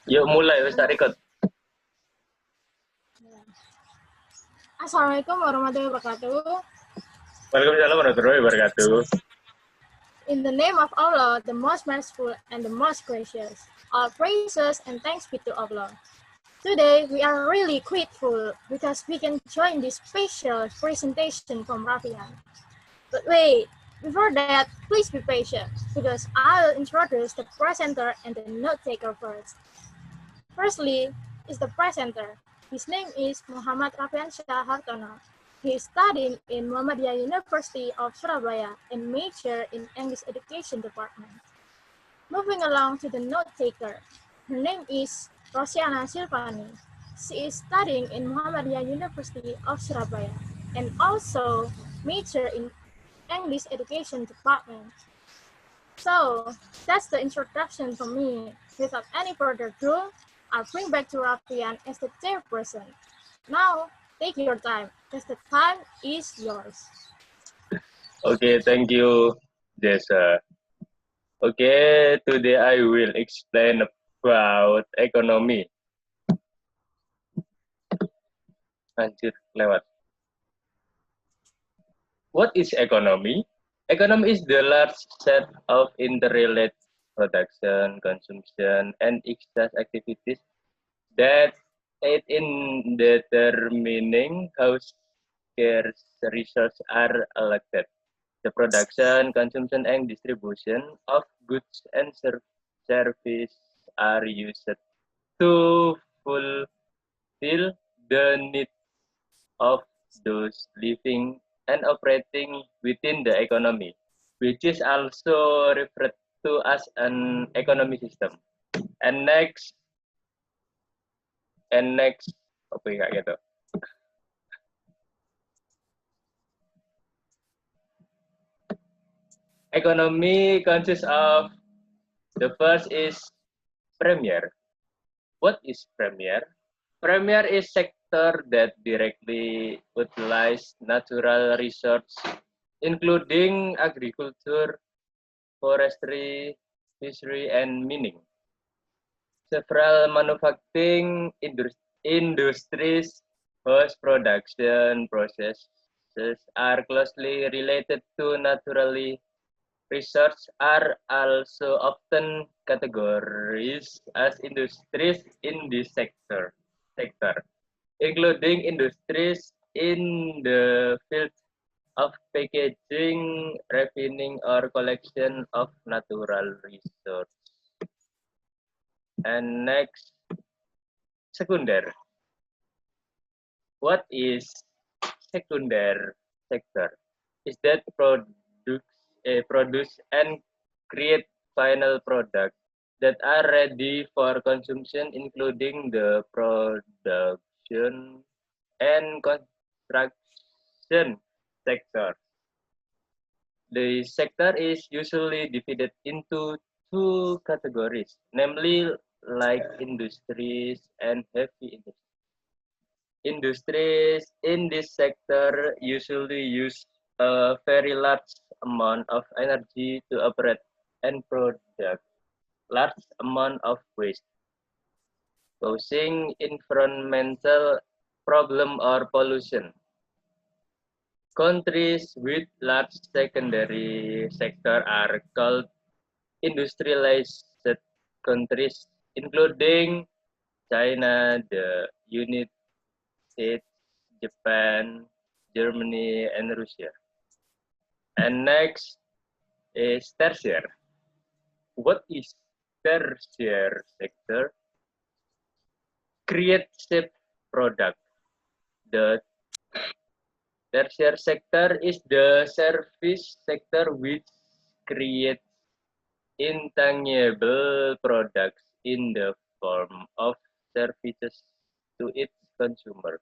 Yuk mulai, wis tak record. Assalamualaikum warahmatullahi wabarakatuh. Waalaikumsalam warahmatullahi wabarakatuh. In the name of Allah, the most merciful and the most gracious, all praises and thanks be to Allah. Today, we are really grateful because we can join this special presentation from Rafian. But wait, before that, please be patient because I'll introduce the presenter and the note taker first. Firstly, is the presenter. His name is Muhammad Rafian Shah Hartono. He is studying in Muhammadiyah University of Surabaya and major in English Education Department. Moving along to the note taker. Her name is Rosiana Silvani. She is studying in Muhammadiyah University of Surabaya and also major in English Education Department. So that's the introduction from me. Without any further ado, I'll bring back to Rafian as the chairperson. Now, take your time, because the time is yours. Okay, thank you, Jessa. Okay, today I will explain about economy. Anjir, lewat. What is economy? Economy is the large set of interrelated production, consumption, and exchange activities that aid in determining how scarce resources are allocated. The production, consumption, and distribution of goods and services are used to fulfill the needs of those living and operating within the economy, which is also referred to as an economic system. And next, apa ya gitu. Economy consists of the first is premier. What is premier? Premier is sector that directly utilize natural resources, including agriculture, forestry, fishery, and mining. Several manufacturing industries whose production processes are closely related to naturally research are also often categorized as industries in this sector, including industries in the field of packaging, refining, or collection of natural resources. And next, secondary. What is secondary sector? Is that produce and create final products that are ready for consumption, including the production and construction sector. The sector is usually divided into two categories, namely light industries and heavy industries. Industries in this sector usually use a very large amount of energy to operate and produce large amount of waste, causing environmental problem or pollution. Countries with large secondary sector are called industrialized countries, including China, the United States, Japan, Germany, and Russia. And next is tertiary. What is tertiary sector? Create shape product. The tertiary sector is the service sector which creates intangible products in the form of services to its consumer.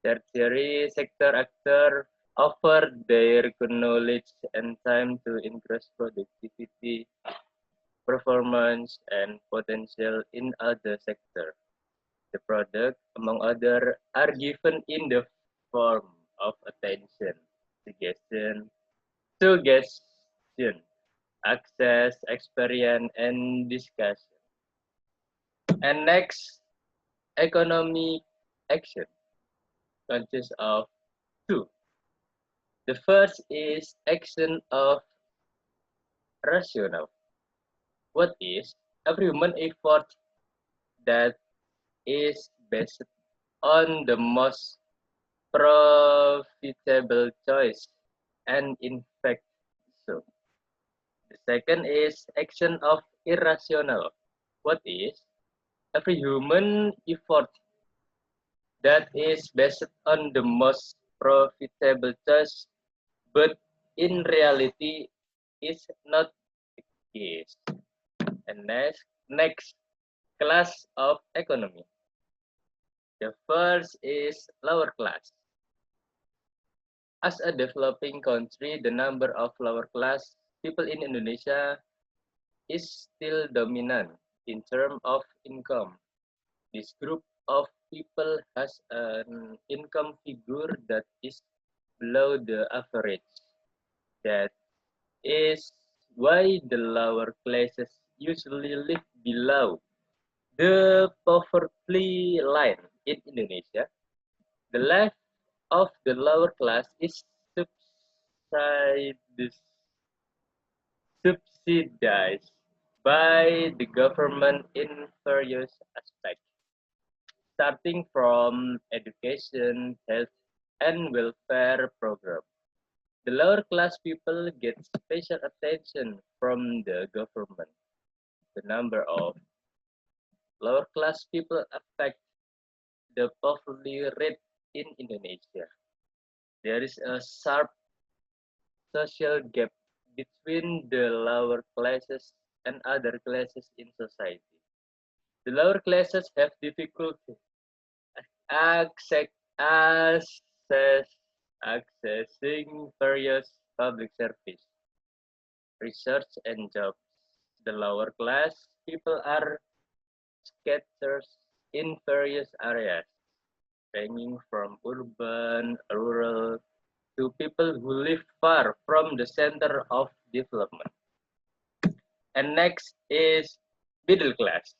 Tertiary sector actors offer their knowledge and time to increase productivity, performance, and potential in other sectors. The product, among others, are given in the form of attention, suggestion, access, experience, and discussion. And next, economic action consists of two. The first is action of rational. What is every human effort that is based on the most profitable choice, and in fact so. The second is action of irrational. What is every human effort that is based on the most profitable choice, but in reality is not the case. And next class of economy. The first is lower class. As a developing country, the number of lower class people in Indonesia is still dominant in terms of income. This group of people has an income figure that is below the average. That is why the lower classes usually live below the poverty line in Indonesia. The life of the lower class is subsidized by the government in various aspects, starting from education, health, and welfare programs. The lower class people get special attention from the government. The number of lower class people affect the poverty rate in Indonesia. There is a sharp social gap between the lower classes and other classes in society. The lower classes have difficulty access, access, accessing various public service, research, and jobs. The lower class people are scattered in various areas, ranging from urban, rural, to people who live far from the center of development. And next is middle class.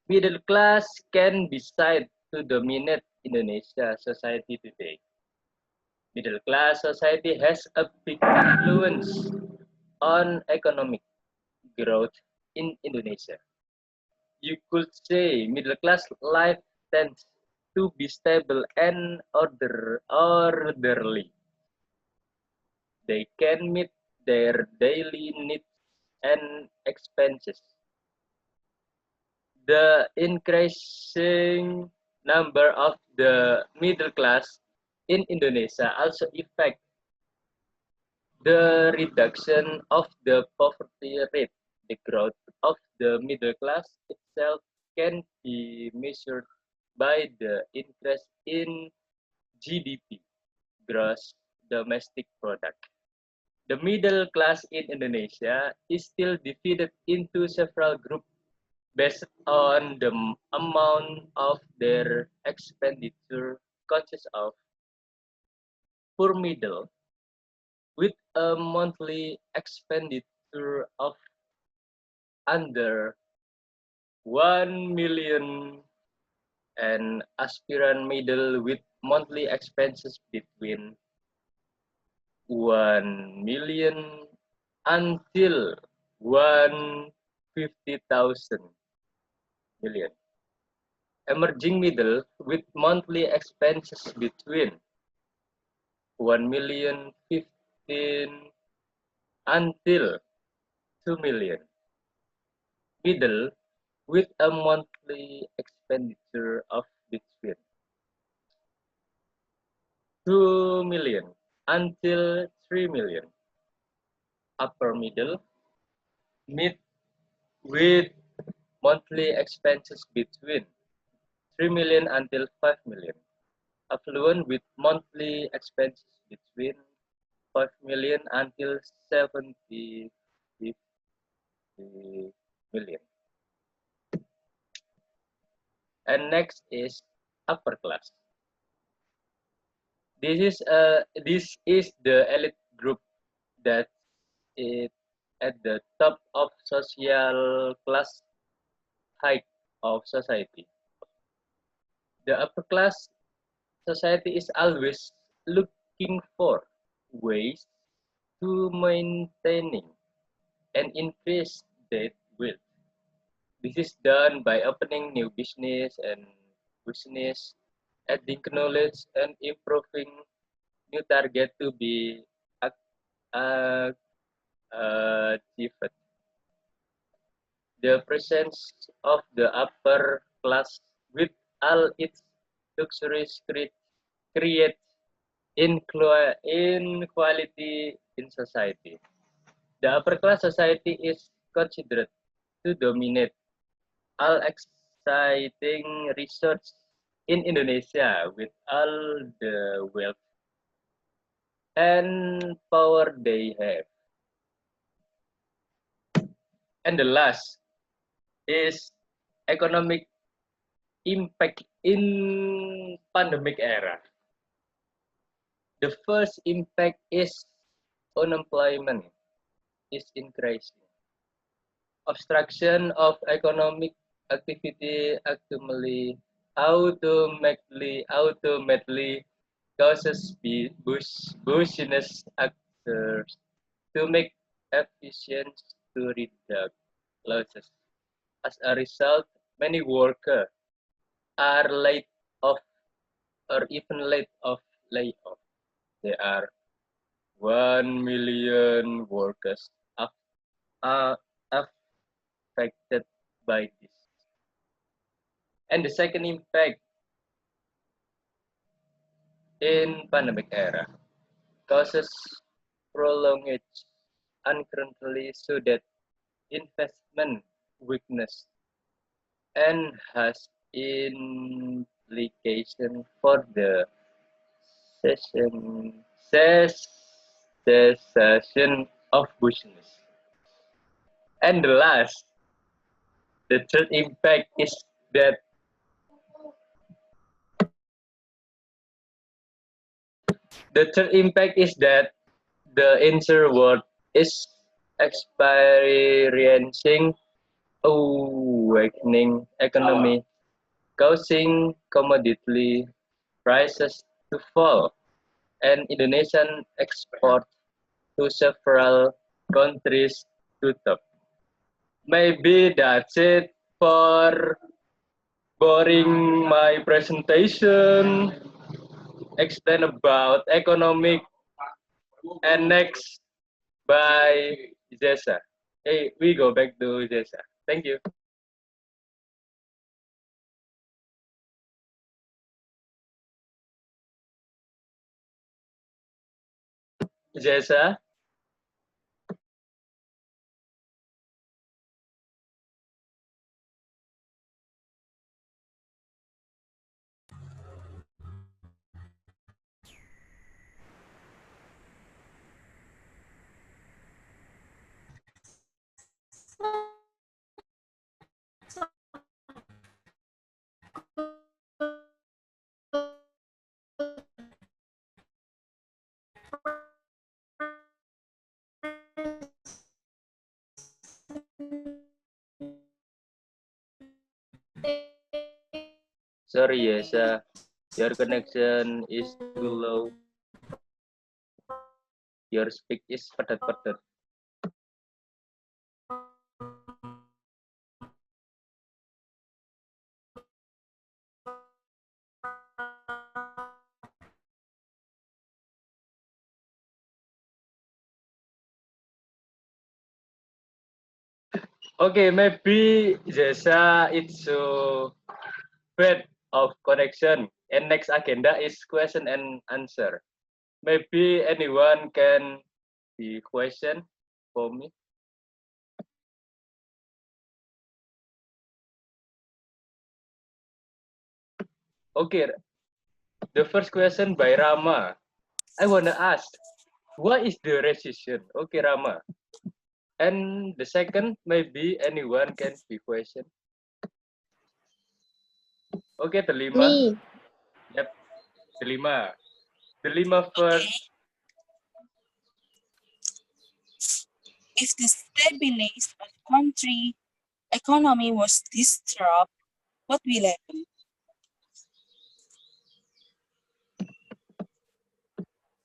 Middle class can be said to dominate Indonesia society today. Middle class society has a big influence on economic growth in Indonesia. You could say middle class life tends to be stable and orderly. They can meet their daily needs and expenses. The increasing number of the middle class in Indonesia also affect the reduction of the poverty rate. The growth of the middle class itself can be measured by the increase in GDP, gross domestic product. The middle class in Indonesia is still divided into several groups based on the amount of their expenditure consists of poor middle with a monthly expenditure of under 1 million and aspirant middle with monthly expenses between 1 million until 150,000 million. Emerging middle with monthly expenses between 1 million 15 until 2 million. Middle with a monthly expenditure of between 2 million until 3 million. Upper middle mid with monthly expenses between 3 million until 5 million. Affluent with monthly expenses between 5 million until 70 million. And next is upper class. This is the elite group that is at the top of social class hike of society. The upper class society is always looking for ways to maintaining and increase that wealth. This is done by opening new business, adding knowledge, and improving new target to be uh, achieved. The presence of the upper class with all its luxuries creates inequality in society. The upper class society is considered to dominate all exciting research in Indonesia with all the wealth and power they have. And the last is economic impact in pandemic era. The first impact is unemployment is increasing. Obstruction of economic activity automatically causes business actors to make efficient to reduce losses. As a result, many workers are laid off or even laid off layoff. There are 1 million workers are affected by this. And the second impact in pandemic era causes prolonged uncurrently so that investment weakness and has implication for the cessation cessation of business. And the last, the third impact is that the entire world is experiencing awakening economy, causing commodity prices to fall, and Indonesian export to several countries to top. Maybe that's it for boring my presentation. Explain about economic and next by Zesa. Hey, we go back to Zesa. Thank you. Zesa. Sorry, Yesa. Your connection is too low. Your speak is padat-padat. Okay, maybe Zesa it's so bad of connection. And next agenda is question and answer. Maybe anyone can be question for me. Okay, the first question by Rama. I wanna ask, what is the recession? Okay, Rama. And the second, maybe anyone can be question. Okay, Delima. Me. Yep, Delima. Delima first. If the stability of country economy was disturbed, what we learn.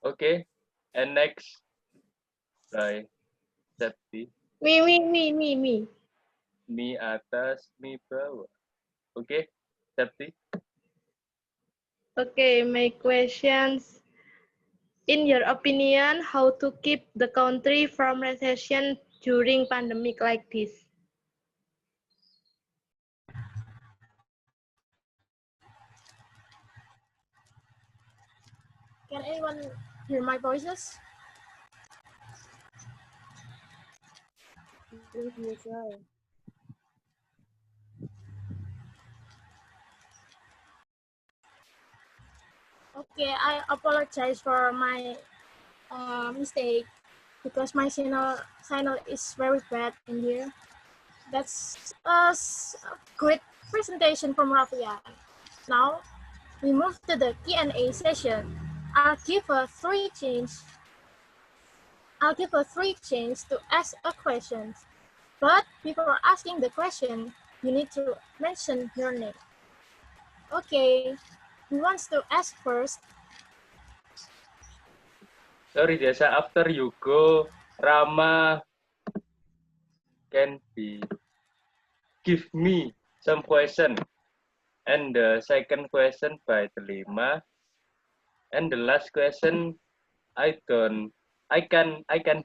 Okay, and next by Septi. Me. Mi atas, mi bawah. Okay, Septi. Okay, my questions. In your opinion, how to keep the country from recession during pandemic like this? Can anyone hear my voices? Okay, I apologize for my mistake because my signal is very bad in here. That's a great presentation from Rafian. Now we move to the Q&A session. I'll give a three chance to ask a question. But before asking the question, you need to mention your name. Okay, who wants to ask first? Sorry, Desa. After you go, Rama can be give me some question, and the second question by Delima, and the last question I can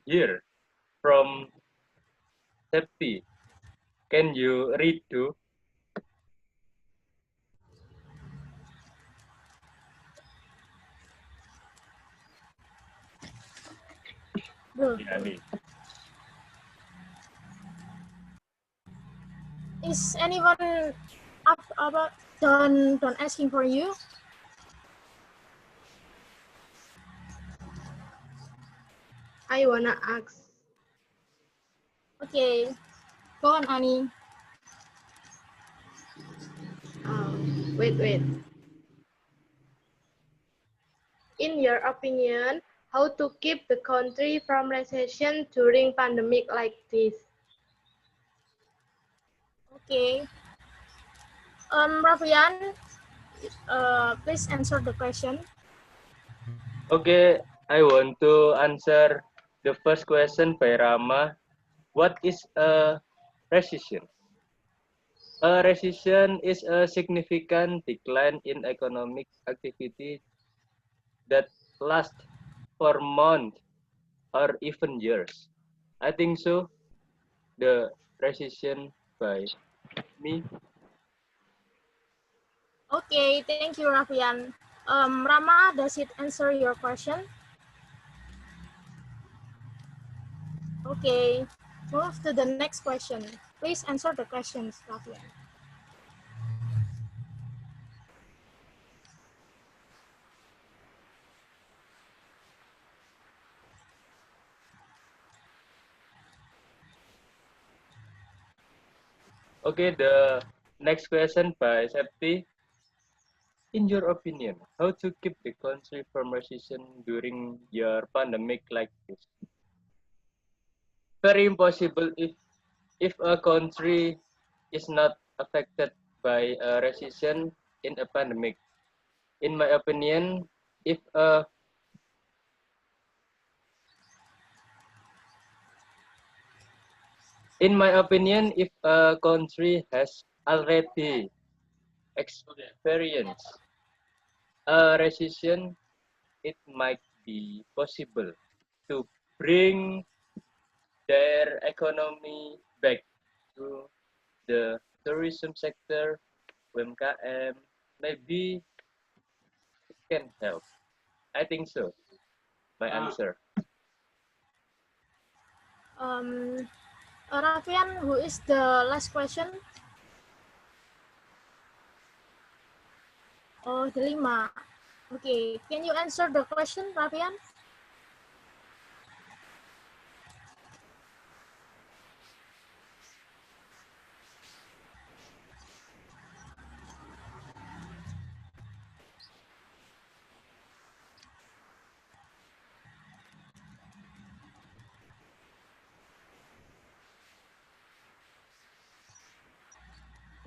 hear from Septi. Can you read too? Yani. Is anyone up about done asking for you? I wanna ask. Okay, go on, Ani. Wait. In your opinion, how to keep the country from recession during pandemic like this? Okay. Rafian, please answer the question. Okay, I want to answer the first question by Rama. What is a recession? A recession is a significant decline in economic activity that lasts for months or even years. I think so. The recession by me. Okay, thank you, Rafian. Rama, does it answer your question? Okay, move to the next question. Please answer the questions, Rafian. Okay, the next question by Septi. In your opinion, how to keep the country from recession during your pandemic like this? Very impossible if a country is not affected by a recession in a pandemic. In my opinion, if a if a country has already experienced a recession, it might be possible to bring their economy back to the tourism sector, UMKM. Maybe it can help. I think so. My answer. Rafian, who is the last question? Oh, Delima. Okay, can you answer the question, Rafian?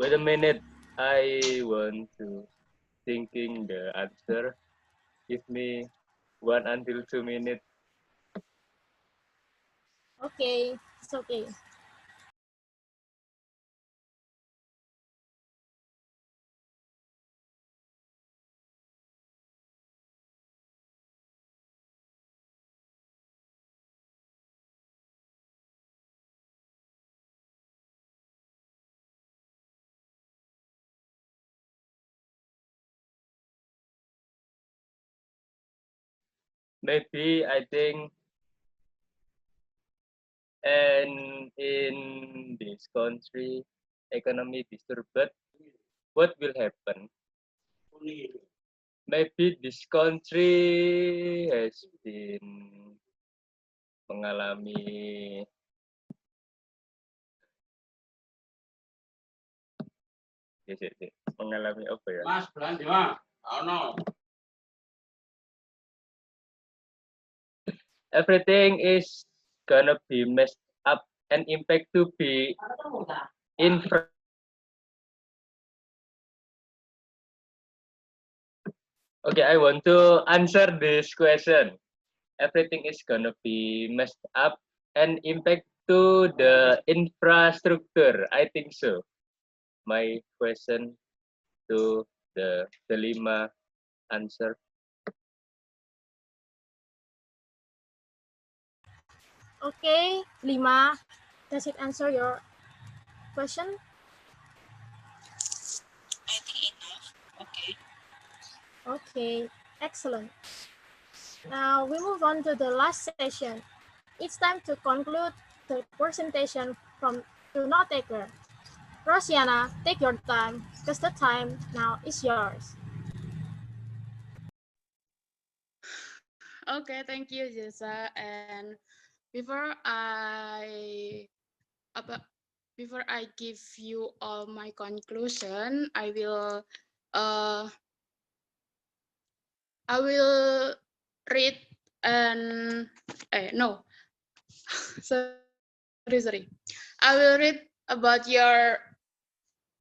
Wait a minute. I want to thinking the answer. Give me 1 until 2 minutes. Okay, it's okay. Maybe I think, and in this country, economy disturbed, what will happen? Maybe this country has been mengalami mengalami apa ya? Mas, belanja, Mas. Oh no. Everything is gonna be messed up and impact to be infra. Okay, I want to answer this question. Everything is gonna be messed up and impact to the infrastructure. I think so. My question to the lima answer. Okay, Lima, does it answer your question? I think enough. Okay. Okay, excellent. Now we move on to the last session. It's time to conclude the presentation from the note taker. Rosiana, take your time because the time now is yours. Okay, thank you, Jessa. And before I about before I give you all my conclusion, uh I will read and no sorry. I will read about your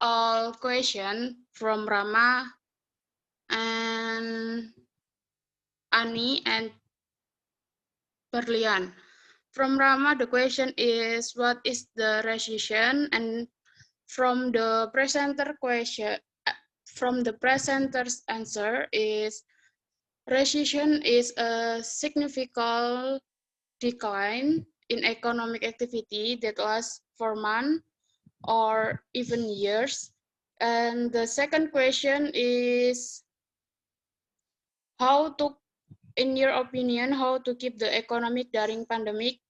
all question from Rama and Ani and Berlian. From Rama, the question is, what is the recession? And from the presenter question, from the presenter's answer is, recession is a significant decline in economic activity that lasts for months or even years. And the second question is, how to, in your opinion, how to keep the economic during pandemic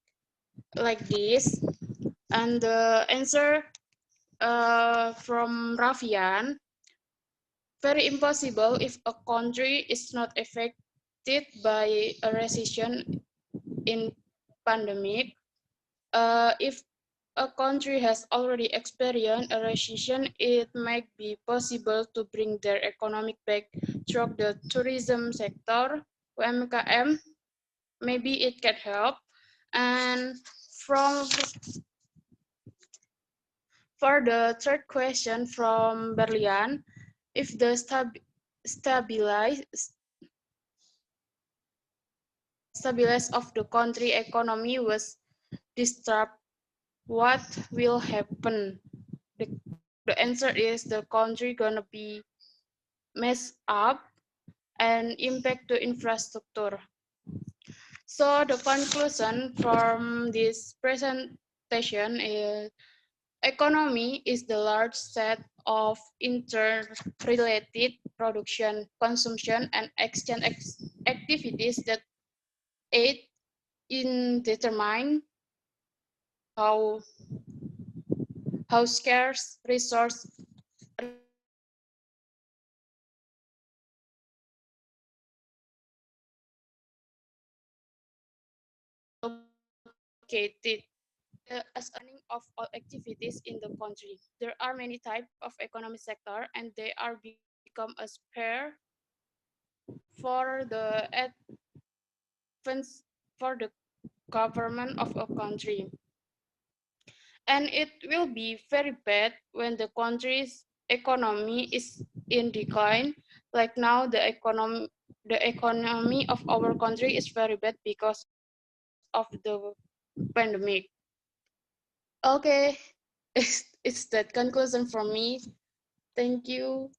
like this? And the answer from Rafian, very impossible if a country is not affected by a recession in pandemic. If a country has already experienced a recession, it might be possible to bring their economic back through the tourism sector, UMKM. Maybe it can help. And from for the third question from Berlian, if the stabilize of the country economy was disturbed, what will happen? The answer is the country gonna be messed up and impact the infrastructure. So the conclusion from this presentation is, economy is the large set of interrelated production, consumption, and exchange activities that aid in determining how scarce resource located as earning of all activities in the country. There are many types of economic sector, and they are become a spare for the advance for the government of a country. And it will be very bad when the country's economy is in decline. Like now, the economy of our country is very bad because of the pandemic. Okay, it's that conclusion from me. Thank you.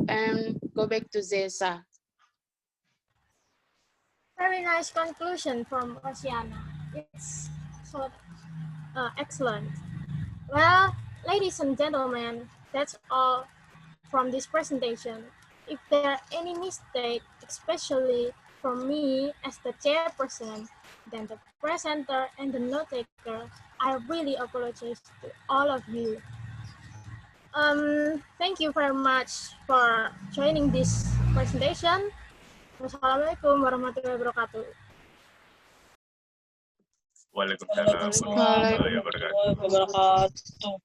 And go back to Zesa. Very nice conclusion from Oceana. It's so excellent. Well, ladies and gentlemen, that's all from this presentation. If there are any mistake, especially from me as the chairperson, then the presenter and the note taker, I really apologize to all of you. Thank you very much for joining this presentation. Wassalamualaikum warahmatullahi wabarakatuh. Waalaikumsalam warahmatullahi wabarakatuh.